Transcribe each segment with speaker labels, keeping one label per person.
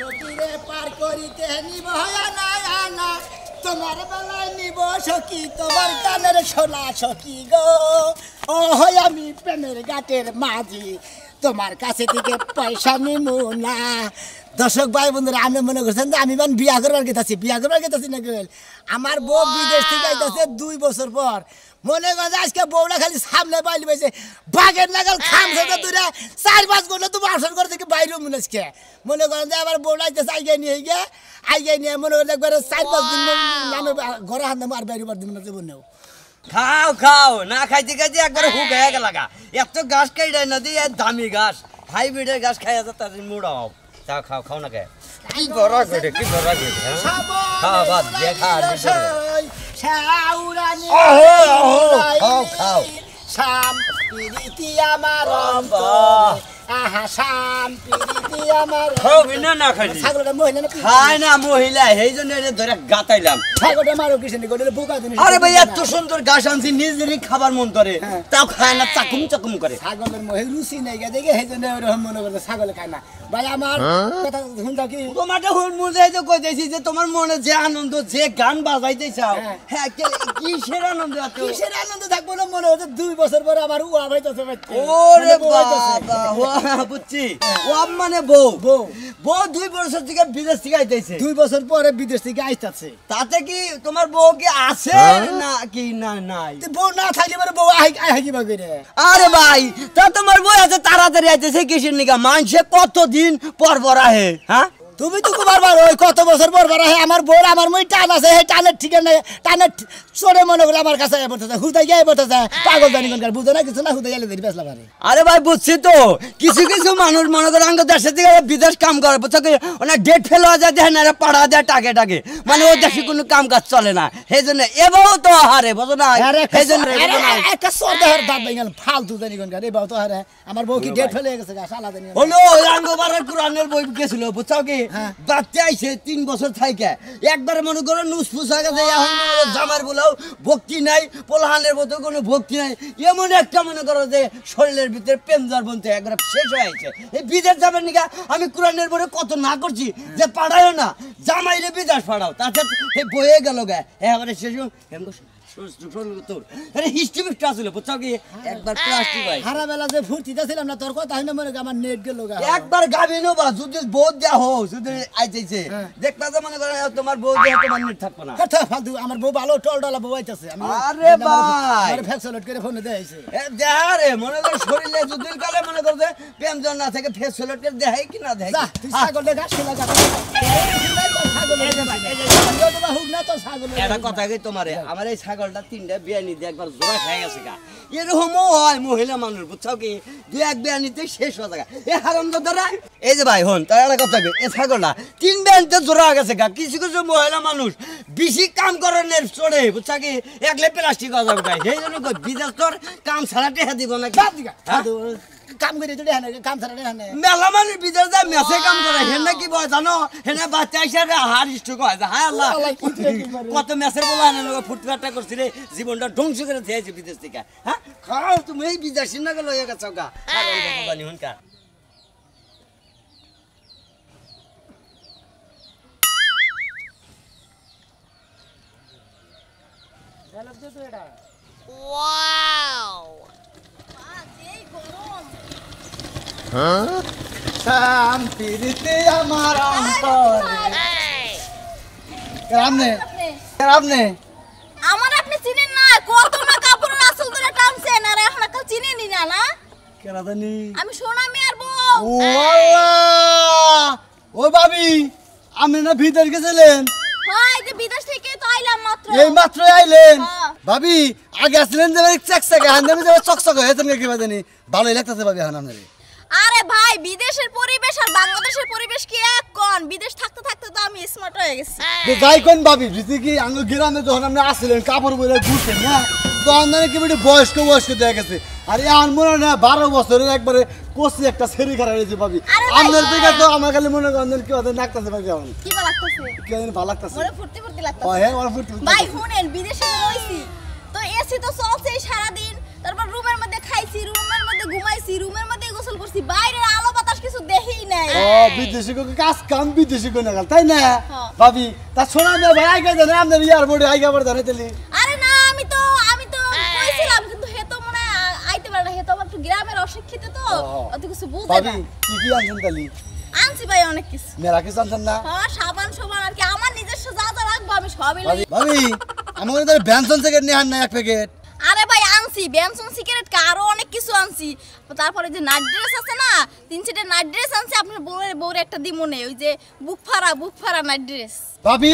Speaker 1: সখীরে পার করিতে নিব না তোমার বেলায় নিব সখী তোমার কানের সোনা সখী গো ও হয় আমি প্রেমের ঘাটের মাঝি তোমার কাছে থেকে পয়সা নিব না। দর্শক ভাই বন্ধুরা আপনি মনে করছেন যে আমি বিয়া করবার গেতাছি না গেল আমার বউ বিদেশ থেকে আইতাছে 2 বছর পর মনে করে আজকে বউটা খালি সামনে বাইলি পাইছে বাঘের নাগাল খাম সাথে দূরে 4-5 ঘন্টা তুমি আসর করে থেকে বাইরে মনে আজকে মনে করেন যে আবার বউটা আইতেছে আইগে নিয়ে মনে করেন একবারে 4-5 দিন নামে ঘরে হাত নামে আর বাইরে বার দিন না জীবনেও
Speaker 2: খাও না খাইতে খাইতে একবারে হুক হয়ে গেল এত গাছ খাই না দিয়ে দামি গাছ হাইব্রিডের গাছ খাই আছে তাদের মুড়া খাও না কে কি করা করে খাও বাদ দেখা খাও
Speaker 1: শাম পিরিতি আমার অন্তর আহা শাম পিরিতি আমার
Speaker 2: খাও বিনা না খাই
Speaker 1: ছাগলটা মহিলা না
Speaker 2: খায় না মহিলা এইজন্য এনে ধরে গাতাইলাম
Speaker 1: ছাগলটা মারো কিসেনি গোলে বোকা দিন
Speaker 2: আরে ভাই এত সুন্দর গাছ আনছি নিজেরই খাবার মন করে তাও খায় না চাকুম করে
Speaker 1: ছাগলের মহে রুচি নাই গে দেখে এইজন্য ওরকম মনে করে ছাগল খায় না ভাই আমার কথা শুনতা কি
Speaker 2: তোমারটা হুল মুজাই তো কই দেইছি যে তোমার মনে যে আনন্দ যে গান বাজাইতে চাও হ্যাঁ কিসের আনন্দ
Speaker 1: থাকবো না মনে হচ্ছে 2 বছর পরে আমার উয়া ভাইতেছে
Speaker 2: ওরে বাবা বুঝছি ও মানে বউ 2 বছর থেকে বিদেশ থেকে আইতেছে
Speaker 1: 2 বছর পরে বিদেশ থেকে আইতাছে
Speaker 2: তাতে কি তোমার বউ কি আছে না কি না নাই
Speaker 1: বউ না থাকলে পরে বউ আই কি বাগরে
Speaker 2: আরে ভাই তা তোমার বউ আছে তাড়াতাড়ি আইতেছে কিসের নিকা মানুষে কতদিন পর আহে হ্যাঁ
Speaker 1: তুমি তো বারবার ওই কত বছর পর আহে আমার বউ আমার মই টান আছে সেই টানের ঠিক না টানের চোরে মনে করে আমার কাছে বলতেছে হুদাই গিয়ে বলতেছে পাগল জানি কোনকার বুঝো না কিছু না হুদাই গেলে ধরে বেসলা পারে
Speaker 2: আরে ভাই বুঝছি তো কিছু মানুষ মনে করে আঙ্গ দেশের দিকে বিদেশ কাম করে বুঝছো কি ওনা ডেট ফেল হয়ে যায় দেখেন না পাড়া যায় টাকে মানে ও দেশে কোনো কাম কাজ চলে না সেই জন্য এবাও তো হারে বুঝো না সেই জন্য
Speaker 1: একটা সর্দার দাঁত ভেঙে গেল ফালতু জানি কোনকার এবাও তো হারে আমার বউ কি ডেট ফেল হয়ে গেছে শালা জানি
Speaker 2: হলো আঙ্গ বারের কোরআনের বই গেছিল বুঝছো কি বাচ্চা আইছে 3 বছর থাইকা একবারে মনে করো নুসফুস হয়ে গেছে এখন জামার বলাও ভক্তি নাই পোলাহানের মতো কোনো ভক্তি নাই এমন একটা মনে করো যে শরীরের ভিতরে পেঞ্জার বনতে একবার শেষ হয়ে আছে এই বিদেশ যাবেন নিকা আমি কোরআনের বইয়ে কত না করছি যে পাঠায়ও না জামাইরে বিদেশ পাঠাও তাতে এই বয়ে গেল গা এবারে শেষ একবার গাবিনো বা যদি বউ দেয়া হো যদি আইতেছে দেখবা যে মনে করে তোমার বউ দেয়া তোমার নেট থাকবে না
Speaker 1: ফালতু আমার বউ ভালো টলডলা বউ আইতাছে আমি
Speaker 2: আরে ভাই
Speaker 1: আরে ফেসলট করে ফোনে দেইছে
Speaker 2: দেহারে মনে করে শরীরে যদি কালে মনে করে প্রেমজন না থাকে ফেসলট করে দেখাই কি না দেখাই
Speaker 1: তুই ছাগলটা গাছ খেলা গাছ
Speaker 2: এটা কথা কি তোমারে আমার এই ছাগলটা 3টা বিয়ানি দিয়ে একবার জোড়া খাই গেছে গা এরকমও হয় মহিলা মানুষ বুঝছো কি 2-1 বিয়ানিতে শেষ হয়ে যায় এ হারামজাদারা এই যে ভাই হন তাই একটা কথা কি এই ছাগলটা 3 বিয়ানিতে জোড়া গেছে গা কিছু মহিলা মানুষ বেশি কাম করার চড়ে বুঝছো কি একলে প্লাস্টিক হয়ে যাবে সেই জন্য বিদেশ তোর কাম ছাড়া টেহা দিব না
Speaker 1: কাম করে তুই হানে কাম ছাড়া হানে
Speaker 2: মেলা মানুষ বিদেশ যায় মেসে কাম করে হেনে কি বয় জানো হেনে বাচ্চা হিসেবে হার স্ট্রোক হয় হায় আল্লাহ কত মেসের বলা হেনে ফুটফাটটা করছিলে জীবনটা ধ্বংস করে দিয়েছে বিদেশ থেকে হ্যাঁ খাও তুমি এই বিদেশি না গেল হয়ে গেছো গা জানি হুনকা
Speaker 3: ওয়াও
Speaker 1: শান্তিতে আমার অন্তরে আপনি
Speaker 3: আমার আপনি চিনেন না কত না কাপড়ের আসল ধরে টানছেন আর এখন কাল চিনেনি না না
Speaker 1: কেনা জানি
Speaker 3: আমি সোনা মিয়ার বউ
Speaker 1: ও আল্লাহ ও ভাবি আপনি না ভিতর গেছিলেন
Speaker 3: হয় যে বিদেশ থেকে তো আইলাম মাত্র
Speaker 1: এই মাত্র আইলেন ভাবি আগে আসলেন যে চেক হান্দামি যে চকচক হয়েছেন কি জানি ভালোই লাগতেছে ভাবি এখন আপনারে
Speaker 3: আরে ভাই বিদেশের পরিবেশ আর বাংলাদেশের পরিবেশ কি এক কোন বিদেশ থাকতে থাকতে তো আমি স্মার্ট হয়ে গেছি
Speaker 1: যাই কোন ভাবি যদি কি আঙ্গ গ্রামে যখন আপনি আসলেন কাপড় বলে ঘুরছেন না তখন জানি কি বয়স্ক দেখা গেছে আর এখন মনে হয় না 12 বছরের একবারে কোসি একটা ছেড়ে খারাপ হয়েছে ভাবি আপনার দিকে তো আমার খালি মনে করেন কি হতে নাকতেছে ভাবি এখন
Speaker 3: কি ভালো লাগতেছে
Speaker 1: কি জানি ভালো লাগতেছে
Speaker 3: ওরে ফুর্তি লাগতেছে
Speaker 1: হ্যাঁ ওরে ফুর্তি
Speaker 3: ভাই শুনেন বিদেশে রইছি তো এসি তো চলছে সারা দিন তারপর রুমের মধ্যে খাইছি রুমের মধ্যে ঘুমাইছি রুমের মধ্যে গোসল করছি বাইরের আলো বাতাস কিছু দেখিই নাই
Speaker 1: ও বিদেশি কো কাজ কাম বিদেশি কো না তাই না
Speaker 3: হ্যাঁ।
Speaker 1: ভাবি তা শোনা মে ভাই আইগা জানা আমনে এয়ারপোর্টে আইগা পড় ধরে তেলি
Speaker 3: আরে না আমি তো কইছিলাম কিন্তু হে তো মনে হয় আইতে পারে না হে তো একটু গ্রামের অশিক্ষিত তো অত কিছু বুঝে
Speaker 1: ভাবি
Speaker 3: না
Speaker 1: কি আনছেন তালি
Speaker 3: আনছি ভাই অনেক কিছু
Speaker 1: মেরা কিছু আনছেন না
Speaker 3: হ্যাঁ সাবান আর কি আমার নিজস্ব যা যা রাখবো আমি সবই
Speaker 1: ভাবি
Speaker 3: লই
Speaker 1: ভাবি আমাদের তাহলে ব্যানসন থেকে নিয়ে আন না এক প্যাকেট
Speaker 3: আরে ভাই আনছি বেনসন সিগারেট আরো অনেক কিছু আনছি তারপরে যে নাইট ড্রেস আছে না 3 নাইট ড্রেস আনছি আপনার বউরে একটা দিমনে ওই যে বুক ফাড়া নাইট ড্রেস
Speaker 1: ভাবি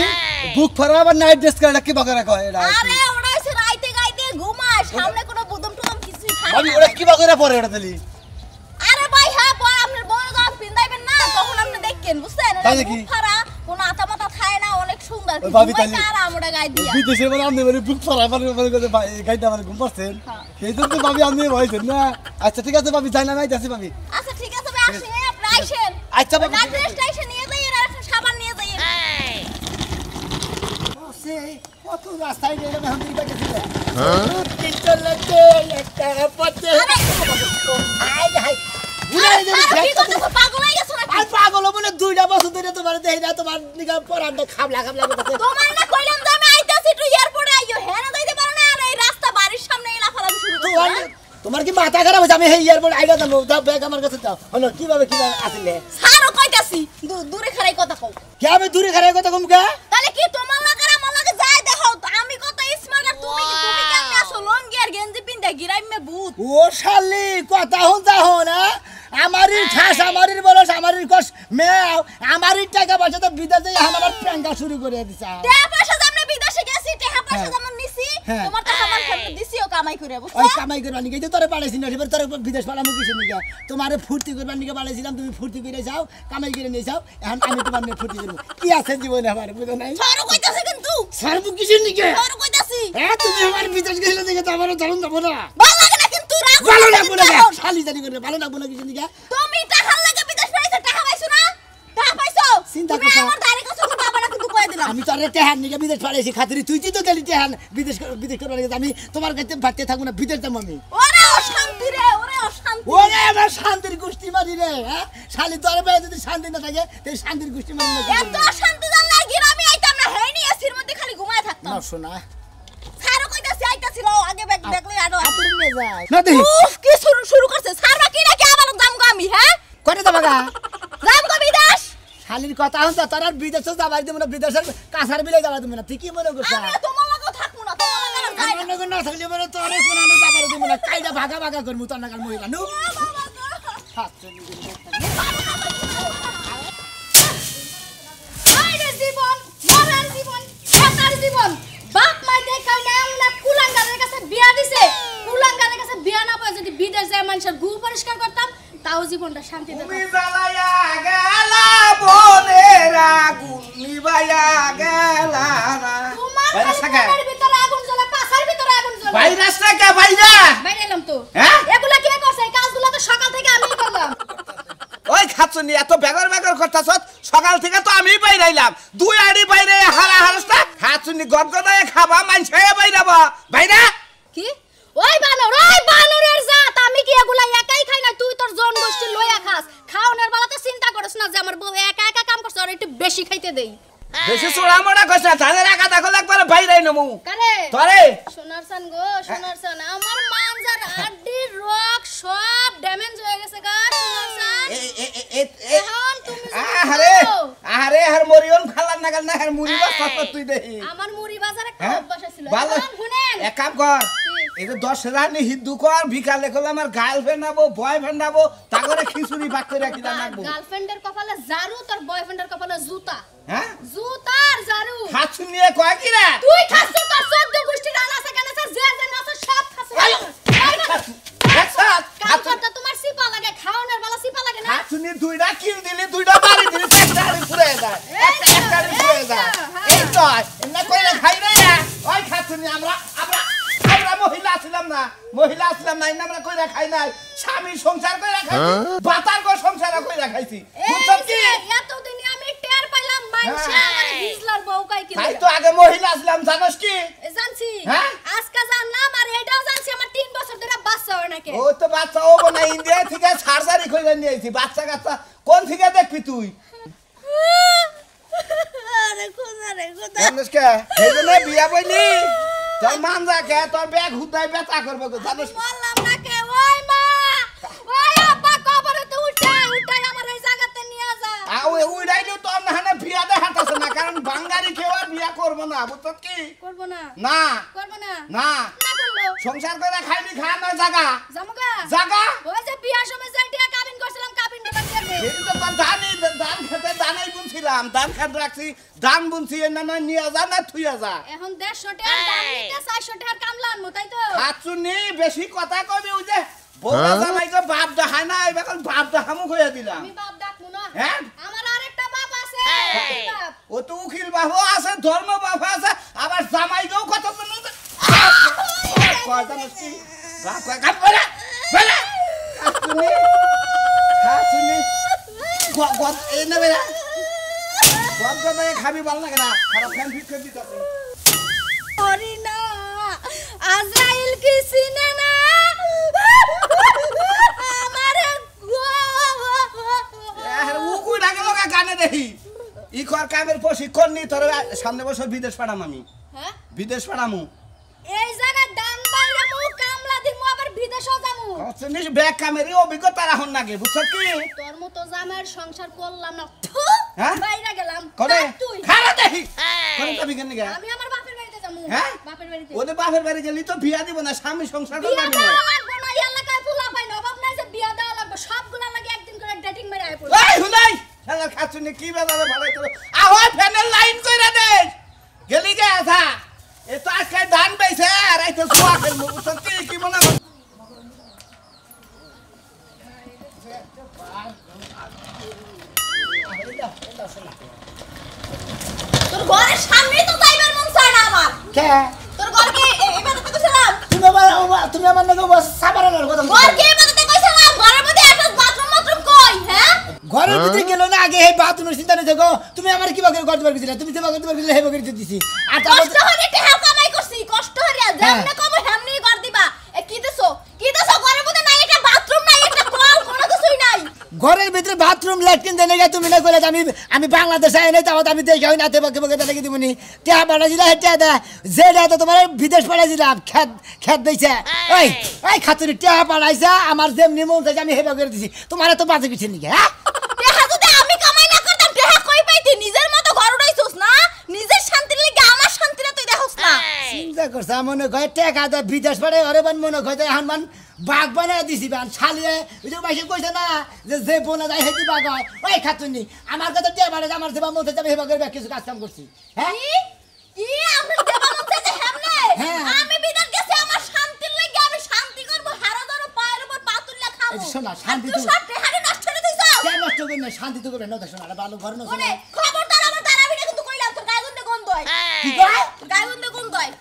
Speaker 1: বুক ফারা আবার নাইট ড্রেস করে কি বাগারা কয় এটা
Speaker 3: আরে ওরা এসে রাইতে গাইতে ঘুমায় সামনে কোনো বুদম টুদম কিছুই থাকে
Speaker 1: ভাবি
Speaker 3: না
Speaker 1: ওরা কি বাগারা পরে এটা তালি
Speaker 3: আরে ভাই হ্যাঁ পর আপনার বউরে যখন পিন্দাইবেন না তখন আপনি দেখেন বুঝছেন
Speaker 1: তাই নাকি?
Speaker 3: বুক ফাড়া কোনো আতা মাথা খায় না অনেক সুন্দর
Speaker 1: ওই ভাবি তাহলে-
Speaker 3: আর আমরা গাই দিয়া
Speaker 1: বিদেশে মানে আপনি মানে বুক ফারা মানে করে গাইতে আমার ঘুম পাচ্ছেন
Speaker 3: হ্যাঁ।
Speaker 1: সেই জন্য তো ভাবি আপনি হয়েছেন না আচ্ছা ঠিক আছে ভাবি যাই না নাই যাচ্ছি ভাবি
Speaker 3: আচ্ছা ঠিক আছে ভাই আসেন আপনি আইসেন
Speaker 1: আচ্ছা ভাবি
Speaker 3: নাইট ড্রেসটা এসে নিয়ে যাই আর একটা সাবান নিয়ে যাই
Speaker 1: কত রাস্তায় গেলে এখন তুই পাইতেছিস কি চলতে একটা পথে আই হাই বুড়াই
Speaker 3: আরে, আরে, কি করতেছো? পাগল হয়ে গেছো নাকি?
Speaker 1: আর পাগল বলে 2টা বছর ধরে তোমার দেই না তোমার নিগা পরান্ডা খাবলা করতেছে
Speaker 3: তোমার না কইলাম যে আমি আইতাছি একটু এয়ারপোর্টে আইও হ্যাঁ না যাইতে পারো না আর এই রাস্তা বাড়ির সামনে লাফালাফি শুরু করছো হ্যাঁ?
Speaker 1: তোমার কি মাথা খারাপ হয়েছে আমি এই এয়ারপোর্ট আইগা যাবো দাও ব্যাগ আমার কাছে দাও হলো কিভাবে আসলে
Speaker 3: ছাড়ো কইতাছি দূরে খারাই কথা কও
Speaker 1: কে আমি দূরে খারাপ কথা কম কে
Speaker 3: তাহলে কি তোমার লাগা আমার লাগা যাই দেখো আমি কত স্মার্ট আর তুমি কেমনে আসো লঙ্গি আর গেঞ্জি পিনতে গিরাইমে ভূত
Speaker 1: ও শালি কথা হন যা না আমারই ঠাস আমারই বলস আমারই কস মেও আমারই টাকা পয়সা তো বিদেশে আমার প্রাঙ্গা শুরু করে দিছা
Speaker 3: টাকা পয়সা আমরা বিদেশে গেছি টাকা পয়সা
Speaker 1: হ্যাঁ।
Speaker 3: যেমন নিছি
Speaker 1: হ্যাঁ।
Speaker 3: তোমার টাকা আমার দিছিও কামাই করে বুঝছো
Speaker 1: ওই কামাই করবার নিকে তো তোরে পাঠাইছি না এবার তোরে বিদেশ পালামু কিসে নিকে তোমারে ফুর্তি করবার নিকে পাঠাইছিলাম তুমি ফুর্তি করে যাও কামাই করে নিয়ে যাও এখন আমি তোমার নিয়ে ফুর্তি করব কি আছে জীবনে আমার বুঝো নাই
Speaker 3: ছাড়ো কইতাছে কিন্তু
Speaker 1: সারবু কিসে নিকে
Speaker 3: ছাড়ো কইতাছি
Speaker 1: তুমি আমার বিদেশ গেলে দেখে তো আমারও ধরুন যাবো না
Speaker 3: ভালো লাগে না কিন্তু রাগ
Speaker 1: ভালো না
Speaker 3: কিন্তু
Speaker 1: বলে
Speaker 3: এখন।
Speaker 1: শালি জানি করে ভালো না বলে কিসে নিকে
Speaker 3: তুমি টাকার লাগে বিদেশ পাইছো টাকা পাইছো না টাকা পাইছো
Speaker 1: চিন্তা
Speaker 3: তুমি
Speaker 1: করছো।
Speaker 3: আমার দাঁড়ি কাছে কথা বলা কিন্তু কই দিলাম
Speaker 1: আমি তো আরে টেহান নিকে বিদেশ পাঠাইছি খাতিরি তুই তো গেলি টেহান বিদেশ করবার নিকে আমি তোমার কাছে ভাবতে থাকবো না বিদেশ যাবো আমি
Speaker 3: ওরে অশান্তি রে ওরে অশান্তি
Speaker 1: ওরে আমার শান্তির গোষ্ঠী মারি রে হ্যাঁ শালি তোর ভাই যদি শান্তি না থাকে তাই শান্তির গোষ্ঠী মারি না
Speaker 3: এত অশান্তি জানলা গিরামি আইতাম না হেনি এসির মধ্যে খালি ঘুমায় থাকতাম
Speaker 1: না শোনা
Speaker 3: ছাড়ো কইতাছি আইতাছিল আগে ব্যাগ দেখলে আরো
Speaker 1: আপনি নিয়ে যাই না দেখি
Speaker 3: উফ কি শুরু করছে ছাড়বা কি নাকি আবার দামগো আমি হ্যাঁ
Speaker 1: করে দেবা গা
Speaker 3: দামগো বিদেশ
Speaker 1: শালির কথা হচ্ছে তোর আর বিদেশে যাবার দেবো না বিদেশের কাছার বিলে যাবার দেবো না তুই কি মনে করছিস
Speaker 3: আমি তোমার লাগেও থাকবো না তোমার লাগে আর যাই
Speaker 1: আমার লগে না থাকলে মানে তোর কোনো আমি যাবার দেবো না কাইটা ভাগা করবো তোর নাগাল মহিলা নু
Speaker 4: মায়ের জীবন মরার জীবন ছাতার জীবন বাপ মাই দেখাই না আমরা কুলাঙ্গারের কাছে বিয়া দিছে কুলাঙ্গারের কাছে বিয়া না পায় যদি বিদেশ যায় মানুষের গু পরিষ্কার করতাম তাও জীবনটা শান্তিতে
Speaker 5: তুমি
Speaker 4: কাটতো।
Speaker 5: জ্বালায়া গেলা বনেরা গুনিবায়া গেলা না
Speaker 4: তোমার
Speaker 5: ভাইরাস থাকে?
Speaker 4: ঘরের ভিতরে আগুন জ্বলে পাছার ভিতরে আগুন জ্বলে
Speaker 5: ভাইরাস থাকে ভাইরা
Speaker 4: বাইরে এলাম তো
Speaker 5: হ্যাঁ?
Speaker 4: এগুলা কে করছে এই কাজগুলো তো সকাল থেকে আমিই করলাম
Speaker 5: ওই খাচ্ছনি এত বেগর করতাছ সকাল থেকে তো আমি বাইরাইলাম দুই আড়ি বাইরে হারা হারসটা খাচ্ছনি গদগদায় খাবা মানছে বাইরাবা বাইরা
Speaker 4: কি ওই বানরের জাত আমি কি এগুলা একাই খাই না তুই তোর জন গোষ্ঠী লইয়া খাস খাওনের বেলাতে চিন্তা করিস না যে আমার বউ একা একা কাম করছে আর একটু বেশি খাইতে দেই
Speaker 5: বেশি চোরা মোড়া কইছ তাদের একা দেখো একবার বাইরাই নমু
Speaker 4: কারে
Speaker 5: তরে
Speaker 4: সোনার সান গো সোনার সান আমার মানজার আড্ডির রক সব ড্যামেজ হয়ে গেছে গা সোনার সান এখন তুমি যদি
Speaker 5: আরে
Speaker 4: বলো,
Speaker 5: আরে আর মরিয়ন খালার নাগাল না আর মুড়ি বাস তুই দেখি
Speaker 4: আমার মুড়ি বাজারে একটা
Speaker 5: হ্যাঁ?
Speaker 4: অভ্যাস ছিল
Speaker 5: ভালো।
Speaker 4: এখন শুনেন
Speaker 5: এক কাম কর এই যে 10 রানি হিন্দু কর বিকালে করলে আমার গার্লফ্রেন্ড আবো বয়ফ্রেন্ড আবো তা করে খিচুড়ি বাক করে কি রাখবো
Speaker 4: গার্লফ্রেন্ডের কপালে জারু তোর বয়ফ্রেন্ডের কপালে জুতা
Speaker 5: হ্যাঁ
Speaker 4: জুতার জারু
Speaker 5: হাত নিয়ে কয় কি রে
Speaker 4: তুই খাচ্ছ তোর 14 গোষ্ঠী রান্না আছে কেন আছে যে যে নাছে সব খাচ্ছ কাম করতে তোমার সিপা লাগে খাওয়ানোর বেলা সিপা লাগে না
Speaker 5: হাত নিয়ে দুইটা কিল দিলি দুইটা বাড়ি দিলি একটা আড়ি ঘুরে যায় একটা আড়ি ঘুরে যায় এই তো এমনা কইরা খাই রে ওই খাত নিয়ে আমরা মহিলা ছিলাম না এই আমরা কইরা খাই নাই স্বামী সংসার কইরা খাইছি বাতার কো সংসার কইরা খাইছি বুঝছ কি
Speaker 4: এতদিন আমি টের পাইলাম মাইনছে আমার হিজলার বউ কাই কি
Speaker 5: তাই তো আগে মহিলা ছিলাম জানোস কি
Speaker 4: জানছি
Speaker 5: হ্যাঁ?
Speaker 4: আজকে জানলাম আর এটাও জানছি আমার 3 বছর ধরে বাচ্চা হবে নাকি
Speaker 5: ও তো বাচ্চা ও না ইন্ডিয়া থেকে সার্জারি করে নিয়ে আইছি বাচ্চা কাচ্চা কোন থেকে দেখবি তুই
Speaker 3: আরে খোদা রে খোদা
Speaker 5: জানিস কে এইজন্য বিয়া বইনি তোর মান রাখে তোর ব্যাগ হুদাই ব্যথা করবে গো জানিস
Speaker 4: বললাম না কে ওই মা ওই আব্বা কবরে তো উঠাই আমার এই জায়গাতে নিয়ে যা
Speaker 5: ওই উড়াইলো তোর না হানে বিয়া দেখাতেছে না কারণ বাঙালি কেউ আর বিয়া করবো না বুঝছ কি
Speaker 4: করব না
Speaker 5: না
Speaker 4: করব না
Speaker 5: না
Speaker 4: না করলো
Speaker 5: সংসার করে খাইবি খা না জাগা
Speaker 4: জামুকা
Speaker 5: জাগা
Speaker 4: ওই যে বিয়ার সময় যে টিয়া কাবিন করছিলাম কাবিন দিবার জন্য
Speaker 5: এই তো তোর ধানই ধান খেতে ধানই বুনছিলাম ধান খেত রাখছি ধান বুনছি না না নিয়ে যা না থুইয়া যা
Speaker 4: এখন 150 টাকার দাম নিতে 400 টাকার কামলা আনমু তাই তো
Speaker 5: খাচ্ছুনি বেশি কথা কবি ওই যে বড় জামাই তো বাপ দেখায় না এবার বাপ দেখামু কইয়া দিলাম
Speaker 4: আমি বাপ ডাকমু না
Speaker 5: হ্যাঁ?
Speaker 4: আমার আরেকটা বাপ আছে বাপ
Speaker 5: ও তো উকিল বাবু আছে ধর্ম বাবু আছে আবার জামাই গো কত মনে কয় জানিস কি বাপ কয় কাট বলে বলে খাচ্ছুনি খাচ্ছুনি গদ এই না বেলা গদ গদ খাবি ভালো লাগে না খারাপ ফ্যান ফিট করে দিতেছে
Speaker 3: ওরে না আজরাইল কি চিনে না আমারে
Speaker 5: উকুই ডাকে লগা গানে দেখি ই কর কামের প্রশিক্ষণ নি তোর সামনে বছর বিদেশ পাঠাম আমি
Speaker 4: হ্যাঁ
Speaker 5: বিদেশ পাঠামু
Speaker 4: এই জায়গায় দান বাইরামু কামলা দিমু আবার বিদেশও যামু
Speaker 5: জিনিস ব্যাগ কামেরই অভিজ্ঞতা রাখুন নাকি বুঝছ কি
Speaker 4: তোর মতো জামাইয়ের সংসার করলাম না
Speaker 5: হ্যাঁ?
Speaker 4: বাইরে গেলাম
Speaker 5: করে
Speaker 4: থাক তুই
Speaker 5: খারা দেখি করে যাবি কেন গা
Speaker 4: আমি আমার বাপের বাড়িতে যামু
Speaker 5: হ্যাঁ?
Speaker 4: বাপের বাড়িতে
Speaker 5: ওদের বাপের বাড়ি গেলি তো বিয়া দিব না স্বামী সংসার
Speaker 4: বিয়া
Speaker 5: করবি
Speaker 4: দেওয়া
Speaker 5: না
Speaker 4: লাগবে না এই এলাকায় পোলা পাই না অভাব নাই যে বিয়া দেওয়া লাগবে সবগুলা লাগে একদিন করে ডেটিং মেরে আয় পড়বে
Speaker 5: এই হুনাই শালা খাচ্ছুনি কি বাজারে ভালো তো আওয়াজ ফ্যানের লাইন কইরা দে গেলি গে আধা এ তো আজকে ধান পাইছে আর এই তো সোয়া খেলবো বুঝছ কি কি মনে কর
Speaker 3: তোর ঘরের সামনেই তো যাইবার মন চায় না আমার
Speaker 1: কে
Speaker 3: তোর ঘরকে এবারে তো কইছিলাম
Speaker 1: তুমি আমার নাকি সাবারের কথা
Speaker 3: ঘরকে এবারে তো কইছিলাম ঘরের মধ্যে একটা বাথরুম কই হ্যাঁ
Speaker 1: ঘরের ভিতরে গেল না আগে এই বাথরুমের চিন্তা নেই দেখো তুমি আমার কি বাকি করতে পারছিলা তুমি সেবা করতে পারছিলে হেবা করে দিছি আর তারপর
Speaker 3: কষ্ট হরে টাকা কামাই করছি কষ্ট হরে যেমনে কম হেমনি ঘর দিবা এ কি দেছো ঘরের মধ্যে নাই একটা বাথরুম নাই একটা কল কোনো কিছুই নাই
Speaker 1: ঘরের ভিতরে বাথরুম ল্যাট্রিন দেনে গে তুমি না কইলে আমি বাংলাদেশে আই নাই তাও আমি দেখি হই না তে বাকি বাকি দেখি দিমুনি টিয়া পাঠাইছিলা হেটা দা যেটা তো তোমার বিদেশ পাঠাইছিলাম খেত দিছে এই খাতুরি টিয়া পাঠাইছা আমার যেমনি মন চাইছে আমি হেবা করে দিছি তোমার তো বাজে কিছু নি হ্যাঁ
Speaker 3: টাকা যদি আমি কামাই না করতাম টাকা কই পাইতি নিজের মতো ঘর উড়াইছস না নিজের শান্তির লাগি আমার শান্তিটা তুই দেখছস না
Speaker 1: চিন্তা করছ মনে কয় টাকা দা বিদেশ পাঠাই আরে বান মনে কয় এখন মান বাঘ বানায় দিছি বান শালিয়ে ওই যে বাইসে কইছে না যে বোনা যায় হেদি বাঘ হয় ওই খাতুনি আমার কথা টিয়া পাঠাই আমার সেবা মন চাইছে আমি হেবা করে কিছু কাজ কাম করছি হ্যাঁ
Speaker 3: কি আপনার দেবা মন চাইছে হেমনে
Speaker 1: হ্যাঁ।
Speaker 3: আমি বিদেশ গেছি আমার শান্তির লাগি আমি শান্তি করব হারা ধরো পায়ের উপর পাতুল্লা খাবো
Speaker 1: এই যে শোনা, শান্তি
Speaker 3: তুই
Speaker 1: তো-
Speaker 3: সব টাকা নষ্ট করে দিছস
Speaker 1: কেন নষ্ট করবেন না শান্তি তো করবেন না দেখো না ভালো ঘর নষ্ট
Speaker 3: ওরে খবরদার আমার দাঁড়াবি না কিন্তু কইলাম তোর গায়ে গন্ধে গন্ধ হয়
Speaker 1: কি কয়
Speaker 3: গায়ে গন্ধে গন্ধ হয়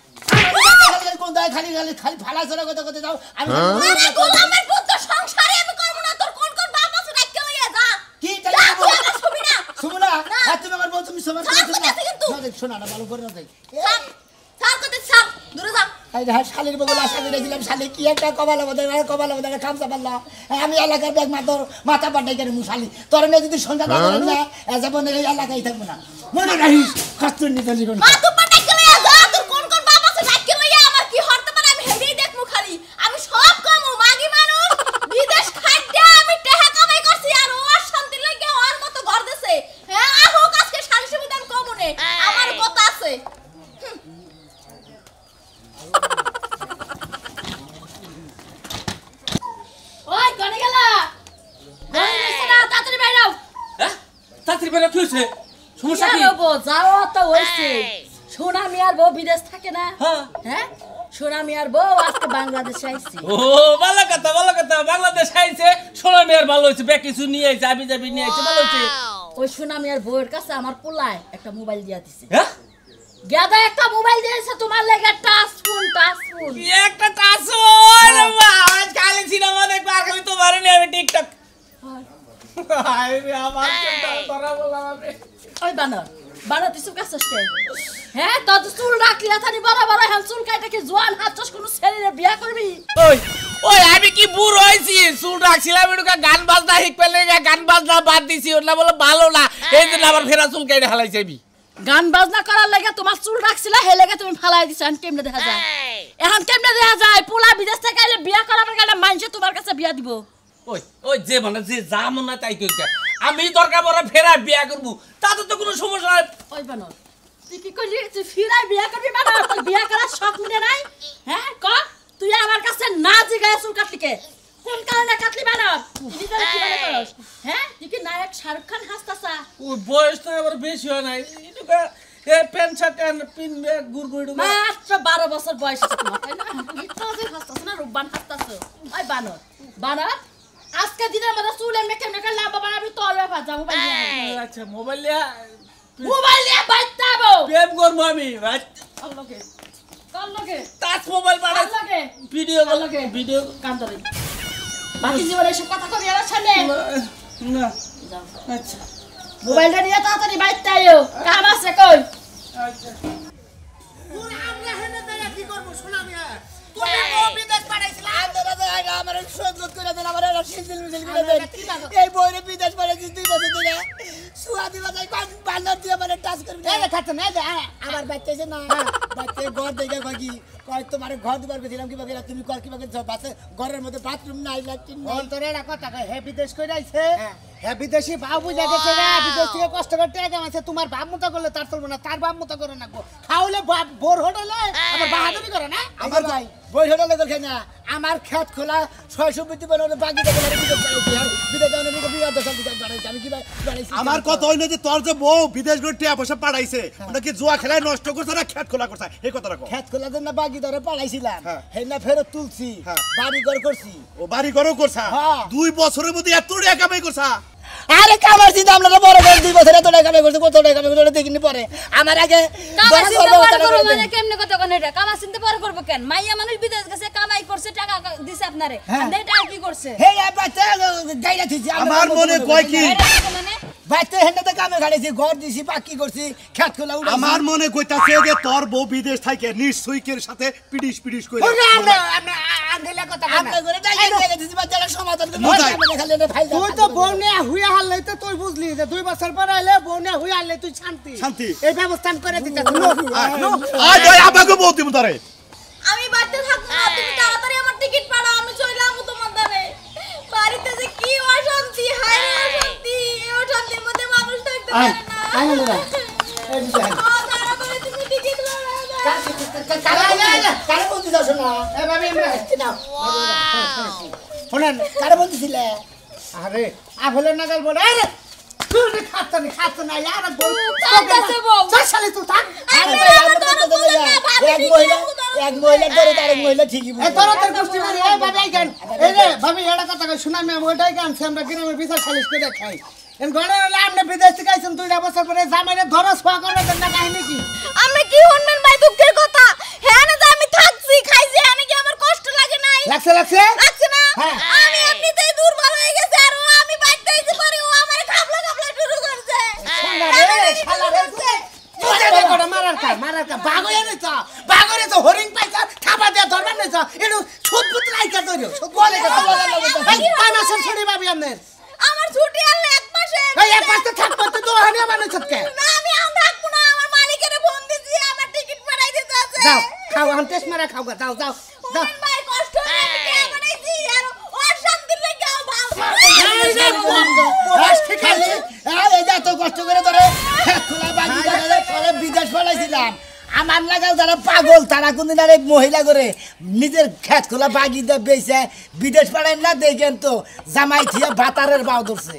Speaker 1: কোন দায় খালি খালি খালি ফালা চড়া কথা কথা যাও আমি
Speaker 3: মানে গোলামের পুত্র সংসারে আমি করব না তোর কোন কোন বাপ আছে রাখতে লইয়া যা
Speaker 1: কি
Speaker 3: যা,
Speaker 1: তাই
Speaker 3: তুই আমার ছবি না
Speaker 1: শুভনা
Speaker 3: না।
Speaker 1: আর তুমি আমার বউ তুমি সবার
Speaker 3: থাক, বলেছি কিন্তু।
Speaker 1: শোনা না ভালো করে না যাই
Speaker 3: থাক থাক কত থাক দূরে যা
Speaker 1: এই রে শালির বগল আশা করেছিলাম শালি কি একটা কপালে বোধহয় খামসা পারলা আমি এলাকার ব্যাগ মাথা পাঠাই কেন মুশালি তোর মেয়ে যদি সন্ধ্যা না করেন না যাবো না এই এলাকায় থাকবো না মনে রাখিস কষ্টর নিতে জীবন
Speaker 3: মা তুই পাটাকে লইয়া যা তোর কোন কোন বাপ আছে রাখতে লইয়া আমার কি হরতে পারে আমি হেডেই দেখমু খালি আমি সব কমু মাগি মানুষ বিদেশ খাইতে আমি টাকা কামাই করছি আর ওর শান্তি লাগে ওর মতো ঘর দেছে হ্যাঁ আহো আজকে শালি সুবিধা আমি কমু নে আমার কথা আছে
Speaker 4: ওই কোনে গেলা ঘরে গেছ না তাড়াতাড়ি বাইরে আও
Speaker 6: হ্যাঁ তাড়াতাড়ি বেরো কি হয়েছে সমস্যা কি
Speaker 7: যাবো যাওয়া তো হয়েছে সোনা মিয়ার বউ বিদেশ থাকে না
Speaker 6: হ্যাঁ
Speaker 7: হ্যাঁ সোনা মিয়ার বউ আজকে বাংলাদেশে আইছে
Speaker 6: ও ভালো কথা বাংলাদেশ আইছে সোনা মেয়ের ভালো হয়েছে ব্যাগ কিছু নিয়ে আইছে আবি যাবি নিয়ে আইছে ভালো হয়েছে
Speaker 7: ওই সোনা মিয়ার বউয়ের কাছে আমার পোলায় একটা মোবাইল দিয়া দিছে
Speaker 6: হ্যাঁ
Speaker 7: গাদা একটা মোবাইল দিয়েছে তোমার লেগে টাচ ফোন
Speaker 6: কি একটা টাসো রে বাবা কালি সিনেমা দেখবা আর খালি তো মারেনি আমি টিকটক আরে রে আমার চিন্তা করা বললাম আমি
Speaker 7: ওই বানর তুই চুপ কাছস কে হ্যাঁ তোর চুল রাখলি থানি বড় বড় হ্যাঁ চুল কাইটা কি জোয়ান হাত কোনো ছেলে বিয়া করবি
Speaker 6: ওই ওই আমি কি বুড়ো হয়েছি চুল রাখছিলাম একটু গান বাজনা শিখবে লেগে গান বাজনা বাদ দিছি ওটা বলে ভালো না এই জন্য আবার ফেরা চুল কেটে হালাইছে আমি
Speaker 7: গান বাজনা করার লাগে তোমার চুল রাখছিলা হে লাগে তুমি ফালাই দিছ এখন কেমনে দেখা যায় এখন কেমনে দেখা যায় পোলা বিদেশ থেকে আইলে বিয়া করাবার গেলে মানুষে তোমার কাছে বিয়া দিব
Speaker 6: ওই ওই যে মানে যে যা মন না তাই কইতা আমি দরকার পড়ে ফেরা বিয়া করব তাতে তো কোনো সমস্যা নাই
Speaker 7: ওই বানর তুই কি করলি তুই ফিরাই বিয়া করবি বানর তোর বিয়া করার শখ মিটে নাই হ্যাঁ ক তুই আমার কাছে না জিগায় চুল কাটলি কে কোন কারণে কাটলি বানর তুই তো কি মনে করস হ্যাঁ তুই কি নায়ক শাহরুখ খান হাসতাছা
Speaker 6: ওই বয়স তো আবার বেশি হয় নাই এটা এ প্যান্ট শার্ট এন্ড পিন গুড়গুড়
Speaker 7: মাত্র 12 বছর বয়স আছে তোমার তাই না ইতনা যে হাসতাছ না রূপবান হাসতাছ ওই বানর বানর আজকে দিনের মধ্যে চুল এমনি কেমনে করে লাভ বানাবি তোর ব্যাপার যাবো বাইরে
Speaker 6: আচ্ছা মোবাইল
Speaker 7: নিয়ে বাইতাবো
Speaker 6: প্রেম করবো আমি
Speaker 7: কল লগে
Speaker 6: টাচ মোবাইল বাড়া
Speaker 7: লগে
Speaker 6: ভিডিও
Speaker 7: লগে
Speaker 6: ভিডিও
Speaker 7: কাম ধরে বাকি জীবনে এসব কথা কবি আর সামনে
Speaker 6: না
Speaker 7: যাও
Speaker 6: আচ্ছা
Speaker 7: মোবাইলটা নিয়ে তাড়াতাড়ি বাইতে আইও কাম আছে কই
Speaker 6: আচ্ছা
Speaker 1: আমরা হেনে দাঁড়া কি করব শোনা মিয়া তুমি তো বিদেশ পাঠাইছিলা আমরা দাঁড়া আমার সহ্য করে দেন আমার সিলসিল মিছিল করে দেন এই বইরে বিদেশ পাঠাইছি 2 বছর ধরে সুয়াদি বাজাই কোন বান্দর দিয়ে মানে টাচ করবি না খাতে না আমার বাচ্চাছে না বাচ্চা ঘর দেখে কই কই তোমার ঘর দিবার গেছিলাম কি বাগেরা তুমি কর কি বাগে বাসে ঘরের মধ্যে বাথরুম নাই ল্যাট্রিন নাই
Speaker 5: অন্তরে একটা কথা কয় হে বিদেশ কই আইছে হে বিদেশি ভাব বুঝা গেছে না বিদেশ থেকে কষ্ট করে টাকা আছে তোমার বাপ মতো করলে তার চলবে না তার বাপ মতো করে না খাওলে বোর হোটেলে আবার বাহাদুরি করে না
Speaker 1: আমার ভাই বই হোটেলে দেখে না আমার খেত খোলা 600 বিটি বানানো বাকি দেখে না বিদেশ পাঠাইছি আর বিদেশ যাওয়ার দিকে বিয়া দশা দিকে বাড়াইছি আমি কি বাড়াইছি
Speaker 8: আমার কথা হইল যে তোর যে বউ বিদেশ গিয়ে টাকা পয়সা পাঠাইছে ওটা কি জুয়া খেলায় নষ্ট করছে না খেত খোলা করছে এই কথাটা কও
Speaker 1: খেত খোলা জন্য বাকি ধরে পাঠাইছিলাম হেনা ফেরত তুলছি বাড়ি ঘর করছি
Speaker 8: ও বাড়ি ঘরও করছা
Speaker 1: হ্যাঁ।
Speaker 8: 2 বছরের মধ্যে এত টাকা কামাই করছা
Speaker 1: আরে কামার চিন্তা আমরা বড় করে 2 বছরে তো টাকা কামাই করছি কত টাকা কামাই করছি দেখিনি পরে আমার আগে
Speaker 7: কামাই চিন্তা পরে করব মানে কেমনে কথা কোন এটা কামাই চিন্তা পরে করব কেন মাইয়া মানুষ বিদেশ গেছে কামাই করছে টাকা দিছে আপনারে আপনি টাকা কি করছে
Speaker 1: হে বাচ্চা গাইরা থিছি
Speaker 8: আমার মনে কয় কি
Speaker 7: মানে
Speaker 1: বাচ্চা হেনাতে কামে গাড়িছি ঘর দিছি বাকি করছি খেত খোলা উড়াইছি
Speaker 8: আমার মনে কইতাছে যে তোর বউ বিদেশ থেকে নিশ্চয়কের সাথে পিডিশ কইরা
Speaker 5: আমরা আঙ্গেলা কথা কয় না
Speaker 1: আমরা করে টাকা দিছি বাচ্চারা সমাধান করে
Speaker 8: মোটাই।
Speaker 1: খালি না ফাইল
Speaker 5: তুই তো বউনে হুইয়া হারলে তো তুই বুঝলি যে 2 বছর পর আইলে বউনে হুইয়া হারলে তুই শান্তি
Speaker 8: শান্তি।
Speaker 5: এই ব্যবস্থা আমি করে দিতে
Speaker 8: আয় আয় আবাকে বউ দিমু তারে
Speaker 3: আমি বাড়িতে থাকবো না তুমি তাড়াতাড়ি আমার টিকিট পাড়াও আমি চলে যাবো তোমার দ্বারে বাড়িতে যে কি অশান্তি হায় অশান্তি এই অশান্তির মধ্যে মানুষ থাকতে পারে না তাড়াতাড়ি তুমি টিকিট পাড়াও
Speaker 1: কারে বলতে যাও শোনা
Speaker 5: এ ভাবি আমরা
Speaker 1: নাও
Speaker 5: শুনেন
Speaker 1: কারে বলতেছিলে
Speaker 5: আরে আফেলের নাগাল বলে আরে তুই খাচ্ছ না यार বল
Speaker 3: কাঁদতেছে বউ।
Speaker 5: শালি তুই থাক
Speaker 1: আরে ভাই আমরা তো এক মহিলা ধরে তার মহিলা ঠিকই
Speaker 5: এ
Speaker 1: বলে
Speaker 5: তোর তোর গোষ্ঠী মারি এই ভাবি গান এই রে ভাবি এটা কথা কই শুনা আমি ওইটাই গান আমরা গ্রামে বিচার সালিশ করে খাই এন গড়ে হলে আপনি বিদেশ থেকে আইছেন 2 বছর পরে জামাইরে ধরো সোয়া করবে না কাহিনী কি
Speaker 3: আমি কি শুনবেন ভাই দুঃখের কথা হ্যাঁ না যে আমি থাকছি খাইছি হ্যাঁ কি আমার কষ্ট লাগে নাই
Speaker 5: লাগছে
Speaker 3: লাগছে না
Speaker 5: হ্যাঁ।
Speaker 3: আমি এমনিতেই দুর্বল হয়ে গেছে আর ও আমি বাড়িতে এসে পরে ও আমার খাবলা শুরু করছে
Speaker 5: শালা রে তুই করে মারার কা বাগরে নিছ বাগরে তো হরিং পাইছা খাবা দে ধরবা নিছ এডু ছুটপুত লাইকা তোর বলে এই পানাসন ছড়ি ভাবি আমনের
Speaker 3: আমার ছুটি আনলে এক মাসে
Speaker 5: এই এক পাশে থাকবো তো দোহানি বানাইছ কে
Speaker 3: না আমি আর থাকবো না আমার মালিকের ফোন দিছি আমার টিকিট পাঠাই দিতে আছে
Speaker 5: যাও খাও আম টেস্ট মারা খাও যাও যাও যাও
Speaker 3: শুনেন ভাই কষ্ট হয়ে টিকিট বানাইছি আর ওর শান্তির লাগি ভালো
Speaker 1: ঠিক আছে এই যে এত কষ্ট করে ধরে খেত খোলা বাকি ধরে পরে বিদেশ পাঠাইছিলাম আমার লাগাও যারা পাগল তারা কোনদিন আর মহিলা করে নিজের খেত খোলা বাগি দিয়ে বেচে বিদেশ পাঠায় না দেখেন তো জামাই থিয়া ভাতারের বাউ ধরছে